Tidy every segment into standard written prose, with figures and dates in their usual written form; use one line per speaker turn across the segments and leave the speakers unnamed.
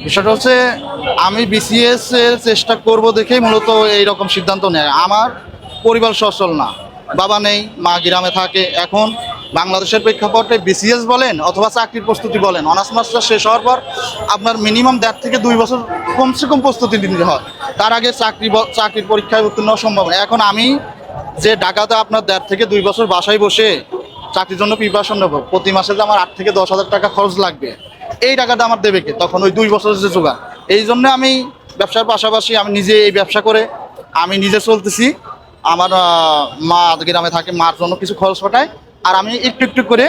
বিষয়টা হচ্ছে আমি বিসিএস এর চেষ্টা করব দেখেই মূলত এইরকম সিদ্ধান্ত নেয়। আমার পরিবার সচ্ছল না, বাবা নেই, মা গ্রামে থাকে। এখন বাংলাদেশের প্রেক্ষাপটে বিসিএস বলেন অথবা চাকরির প্রস্তুতি বলেন, অনার্স মাস্টার শেষ হওয়ার পর আপনার মিনিমাম 1.5 থেকে 2 বছর কমসে কম প্রস্তুতি নিতে হয়। তার আগে চাকরির পরীক্ষায় উত্তীর্ণ হওয়া সম্ভব না। এখন আমি যে ঢাকাতে আপনার 1.5 থেকে 2 বছর বাসায় বসে চাকরির জন্য প্রিপারেশন নেবো, প্রতি মাসে যে আমার 8 থেকে 10 হাজার টাকা খরচ লাগবে, এই টাকাটা আমার দেবে কে তখন? ওই 2 বছরের যে জোগাড়। এই জন্য আমি ব্যবসার পাশাপাশি আমি নিজে এই ব্যবসা করে আমি নিজে চলতেছি। আমার মা গ্রামে থাকে, মার জন্য কিছু খরচ পাঠায়, আর আমি একটু একটু করে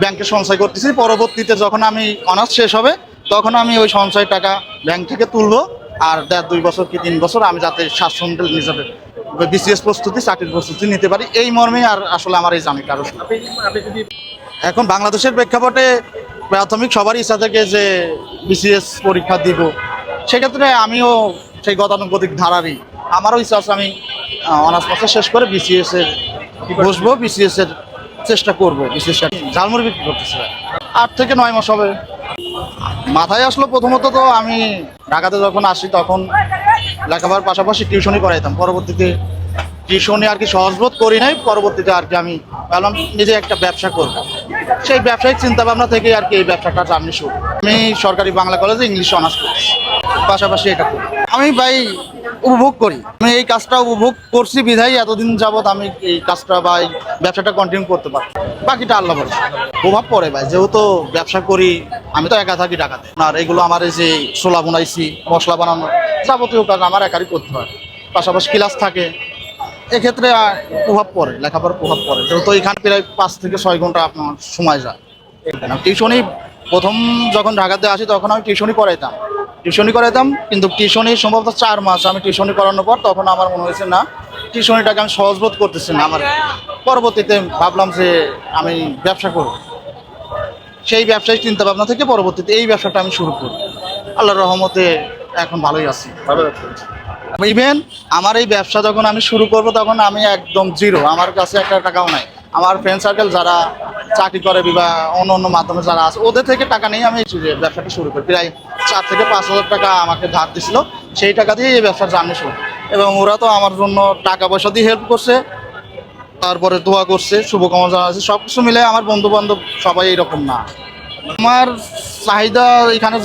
ব্যাংকে সঞ্চয় করতেছি। পরবর্তীতে যখন আমি অনার্স শেষ হবে তখন আমি ওই সঞ্চয় টাকা ব্যাংক থেকে তুলবো, আর 1.5 2 বছর কি 3 বছর আমি যাতে স্বাচ্ছন্দ্যে নিজেদের বিসিএস প্রস্তুতি, চাকরির প্রস্তুতি নিতে পারি, এই মর্মে। আর আসলে আমার এই জানি কারো এখন বাংলাদেশের প্রেক্ষাপটে প্রাথমিক সবারই ইচ্ছা থাকে যে বিসিএস পরীক্ষা দিব। সেক্ষেত্রে আমিও সেই গতানুগতিক ধারারই, আমারও ইচ্ছা আছে আমি অনার্স মাস্টার শেষ করে বিসিএস এর বসবো, বিসিএস এর চেষ্টা করবো। বিসিএস ঝালমুড়ি বিক্রি করতেছে 8 থেকে 9 মাস হবে। মাথায় আসলো প্রথমত তো আমি ঢাকাতে যখন আসি তখন লেখাপড়ার পাশাপাশি টিউশনই করাইতাম। পরবর্তীতে টিউশনি আর কি সহজবোধ করি নাই, পরবর্তীতে আর কি আমি ভাবলাম নিজে একটা ব্যবসা করব। সেই ব্যবসায়িক চিন্তা ভাবনা থেকে আর কি এই ব্যবসাটা জার্নি শুরু। আমি সরকারি বাংলা কলেজে ইংলিশ অনার্স করছি, পাশাপাশি এটা করি। আমি ভাই উপভোগ করি, আমি এই কাজটা উপভোগ করছি বিধায় এতদিন যাবৎ আমি এই কাজটা বা এই ব্যবসাটা কন্টিনিউ করতে পারি। বাকিটা আল্লাহ ভরসা। প্রভাব পড়ে ভাই, যেহেতু ব্যবসা করি, আমি তো একা থাকি ঢাকাতে, আর এগুলো আমার এই যে ছোলা বানাইছি, মশলা বানানো, যাবতীয় কাজ আমার একারই করতে হয়। পাশাপাশি ক্লাস থাকে, এক্ষেত্রে প্রভাব পড়ে, লেখাপড়ার প্রভাব পড়ে, যেহেতু এখানে প্রায় 5 থেকে 6 ঘন্টা আপনার সময় যায়। টিউশনি প্রথম যখন ঢাকাতে আসি তখন আমি টিউশনি করাইতাম, কিন্তু টিউশনি সম্ভবত 4 মাস আমি টিউশনি করানোর পর তখন আমার মনে হয়েছে না, টিউশনিটাকে আমি সহজবোধ করতেছি না আমার। পরবর্তীতে ভাবলাম যে আমি ব্যবসা করব। সেই ব্যবসায়িক চিন্তা ভাবনা থেকে পরবর্তীতে এই ব্যবসাটা আমি শুরু করি। আল্লাহর রহমতে এখন ভালোই আছি। ইভেন আমার এই ব্যবসা যখন আমি শুরু করব তখন আমি একদম জিরো, আমার কাছে একটা টাকাও নাই। আমার ফ্রেন্ড সার্কেল যারা চাকরি করে বা অন্য অন্য মাধ্যমে যারা আছে, ওদের থেকে টাকা নিয়ে আমি ব্যবসাটা শুরু করি। প্রায় 4 থেকে 5 হাজার টাকা আমাকে ধার দিছিল, সেই টাকা দিয়ে এই ব্যবসার জার্নি শুরু। এবং ওরা তো আমার জন্য টাকা পয়সা দিয়ে হেল্প করছে, তারপরে দোয়া করছে, শুভকামনা জানাচ্ছে। সব কিছু মিলে আমার বন্ধু বান্ধব সবাই এরকম না। আমার চাহিদা এখানে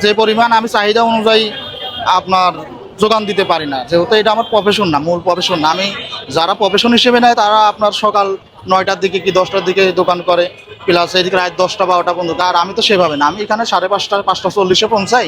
যে পরিমাণ, আমি চাহিদা অনুযায়ী আপনার যোগান দিতে পারি না, যেহেতু এটা আমার প্রফেশন না, মূল প্রফেশন না। আমি যারা প্রফেশন হিসেবে নেয় তারা আপনার সকাল 9টার দিকে কি 10টার দিকে দোকান করে, প্লাস এদিকে রাত 10টা 12টা পর্যন্ত। আর আমি তো সেভাবে না, আমি এখানে 5:30 5:40 পৌঁছাই।